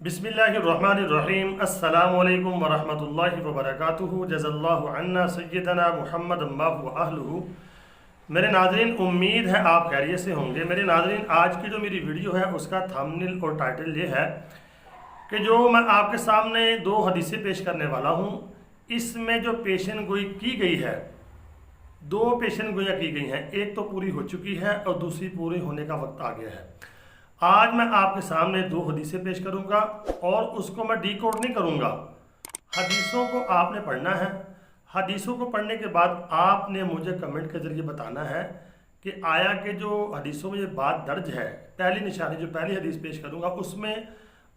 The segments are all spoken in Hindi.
बिस्मिल्लाहिर्रहमानिर्रहीम अस्सलामुअलैकुम वरहमतुल्लाहि वबरकातुहु जज़ल्लाहु अन्ना सय्यदना मुहम्मद अम्माहु व अहलुहु। मेरे नाज़रीन, उम्मीद है आप खैरियत से होंगे। मेरे नाज़रीन, आज की जो मेरी वीडियो है उसका थंबनेल और टाइटल ये है कि जो मैं आपके सामने दो हदीसें पेश करने वाला हूँ, इसमें जो पेशन गोई की गई है, दो पेशन गोइयाँ की गई हैं, एक तो पूरी हो चुकी है और दूसरी पूरी होने का वक्त आ गया है। आज मैं आपके सामने दो हदीसें पेश करूंगा और उसको मैं डिकोड नहीं करूंगा। हदीसों को आपने पढ़ना है। हदीसों को पढ़ने के बाद आपने मुझे कमेंट के ज़रिए बताना है कि आया कि जो हदीसों में ये बात दर्ज है, पहली निशानी जो पहली हदीस पेश करूंगा उसमें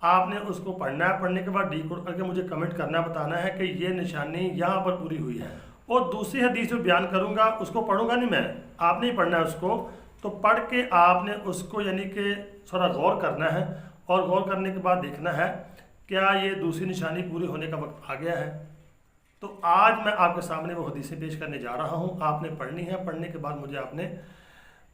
आपने उसको पढ़ना है। पढ़ने के बाद डिकोड करके मुझे कमेंट करना, बताना है कि ये निशानी यहाँ पर पूरी हुई है। और दूसरी हदीस जो बयान करूँगा उसको पढ़ूंगा नहीं मैं, आपने ही पढ़ना है उसको। तो पढ़ के आपने उसको यानी कि थोड़ा गौर करना है और गौर करने के बाद देखना है क्या ये दूसरी निशानी पूरी होने का वक्त आ गया है। तो आज मैं आपके सामने वो हदीसें पेश करने जा रहा हूँ, आपने पढ़नी है। पढ़ने के बाद मुझे आपने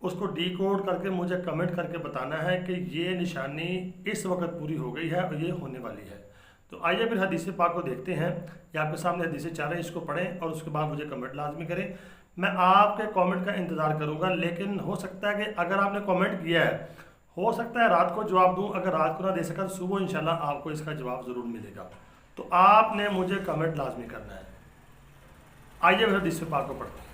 उसको डिकोड करके मुझे कमेंट करके बताना है कि ये निशानी इस वक्त पूरी हो गई है और ये होने वाली है। तो आइए फिर हदीस पाक को देखते हैं। ये आपके सामने हदीसें चाह रहे हैं, इसको पढ़ें और उसके बाद मुझे कमेंट लाजमी करें। मैं आपके कमेंट का इंतज़ार करूंगा, लेकिन हो सकता है कि अगर आपने कमेंट किया है, हो सकता है रात को जवाब दूं। अगर रात को ना दे सका तो सुबह इंशाल्लाह आपको इसका जवाब ज़रूर मिलेगा। तो आपने मुझे कमेंट लाजमी करना है। आइए फिर हदीस पाक को पढ़ते हैं।